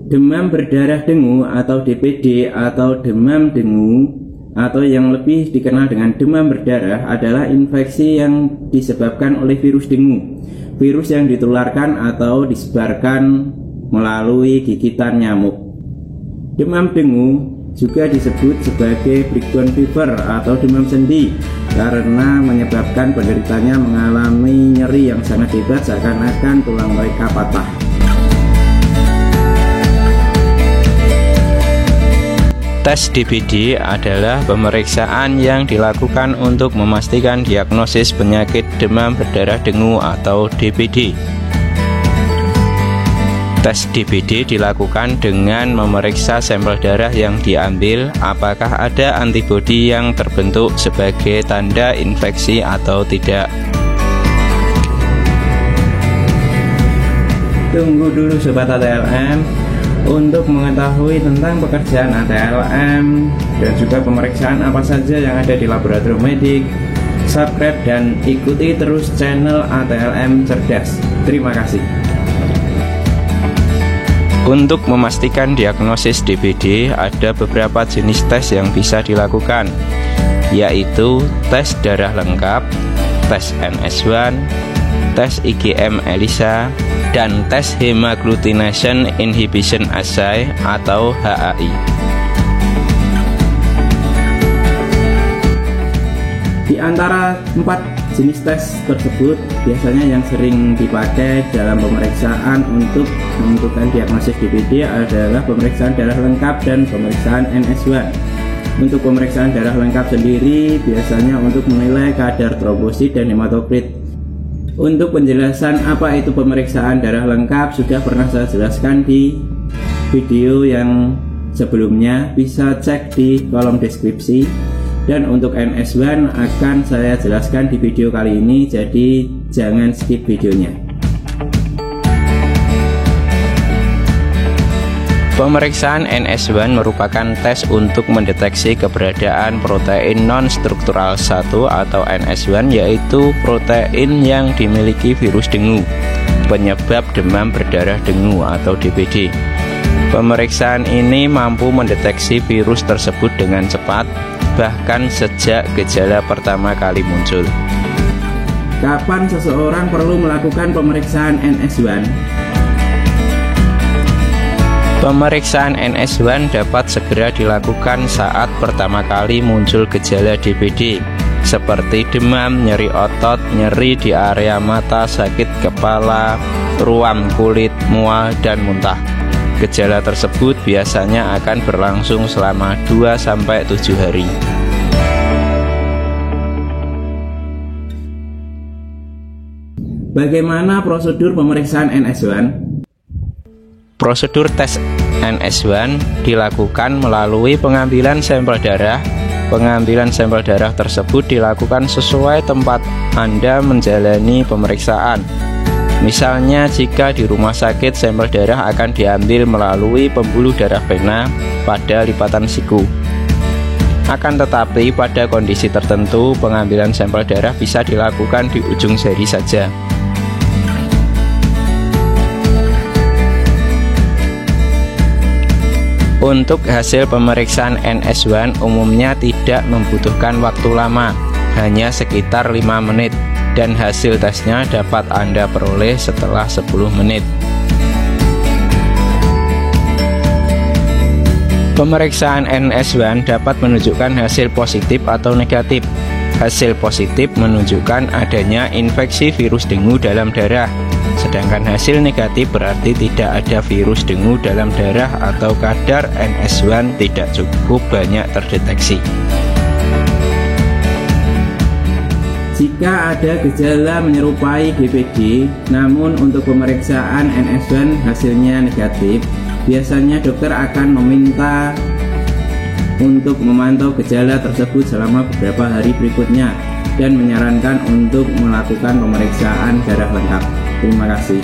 Demam berdarah dengue atau DBD atau demam dengue atau yang lebih dikenal dengan demam berdarah adalah infeksi yang disebabkan oleh virus dengue. Virus yang ditularkan atau disebarkan melalui gigitan nyamuk. Demam dengue juga disebut sebagai breakdown fever atau demam sendi karena menyebabkan penderitanya mengalami nyeri yang sangat hebat seakan-akan tulang mereka patah. Tes DBD adalah pemeriksaan yang dilakukan untuk memastikan diagnosis penyakit demam berdarah dengue atau DBD. Tes DBD dilakukan dengan memeriksa sampel darah yang diambil apakah ada antibodi yang terbentuk sebagai tanda infeksi atau tidak. Tunggu dulu Sobat ATLM. Untuk mengetahui tentang pekerjaan ATLM dan juga pemeriksaan apa saja yang ada di laboratorium medik, subscribe dan ikuti terus channel ATLM Cerdas. Terima kasih. Untuk memastikan diagnosis DBD, ada beberapa jenis tes yang bisa dilakukan, yaitu tes darah lengkap, tes NS1, tes IgM ELISA, dan tes Hemagglutination Inhibition Assay atau HAI. Di antara 4 jenis tes tersebut, biasanya yang sering dipakai dalam pemeriksaan untuk menentukan diagnosis DBD adalah pemeriksaan darah lengkap dan pemeriksaan NS1. Untuk pemeriksaan darah lengkap sendiri biasanya untuk menilai kadar trombosit dan hematokrit. Untuk penjelasan apa itu pemeriksaan darah lengkap sudah pernah saya jelaskan di video yang sebelumnya, bisa cek di kolom deskripsi. Dan untuk NS1 akan saya jelaskan di video kali ini, jadi jangan skip videonya. Pemeriksaan NS1 merupakan tes untuk mendeteksi keberadaan protein non-struktural 1 atau NS1, yaitu protein yang dimiliki virus dengue, penyebab demam berdarah dengue atau DBD. Pemeriksaan ini mampu mendeteksi virus tersebut dengan cepat, bahkan sejak gejala pertama kali muncul. Kapan seseorang perlu melakukan pemeriksaan NS1? Pemeriksaan NS1 dapat segera dilakukan saat pertama kali muncul gejala DBD, seperti demam, nyeri otot, nyeri di area mata, sakit kepala, ruam kulit, mual, dan muntah. Gejala tersebut biasanya akan berlangsung selama 2-7 hari. Bagaimana prosedur pemeriksaan NS1? Prosedur tes NS1 dilakukan melalui pengambilan sampel darah. Pengambilan sampel darah tersebut dilakukan sesuai tempat Anda menjalani pemeriksaan. Misalnya jika di rumah sakit, sampel darah akan diambil melalui pembuluh darah vena pada lipatan siku. Akan tetapi pada kondisi tertentu, pengambilan sampel darah bisa dilakukan di ujung jari saja. Untuk hasil pemeriksaan NS1 umumnya tidak membutuhkan waktu lama, hanya sekitar 5 menit, dan hasil tesnya dapat Anda peroleh setelah 10 menit. Pemeriksaan NS1 dapat menunjukkan hasil positif atau negatif. Hasil positif menunjukkan adanya infeksi virus dengue dalam darah, sedangkan hasil negatif berarti tidak ada virus dengue dalam darah atau kadar NS1 tidak cukup banyak terdeteksi. Jika ada gejala menyerupai DBD, namun untuk pemeriksaan NS1 hasilnya negatif, biasanya dokter akan meminta untuk memantau gejala tersebut selama beberapa hari berikutnya dan menyarankan untuk melakukan pemeriksaan darah lengkap. Terima kasih.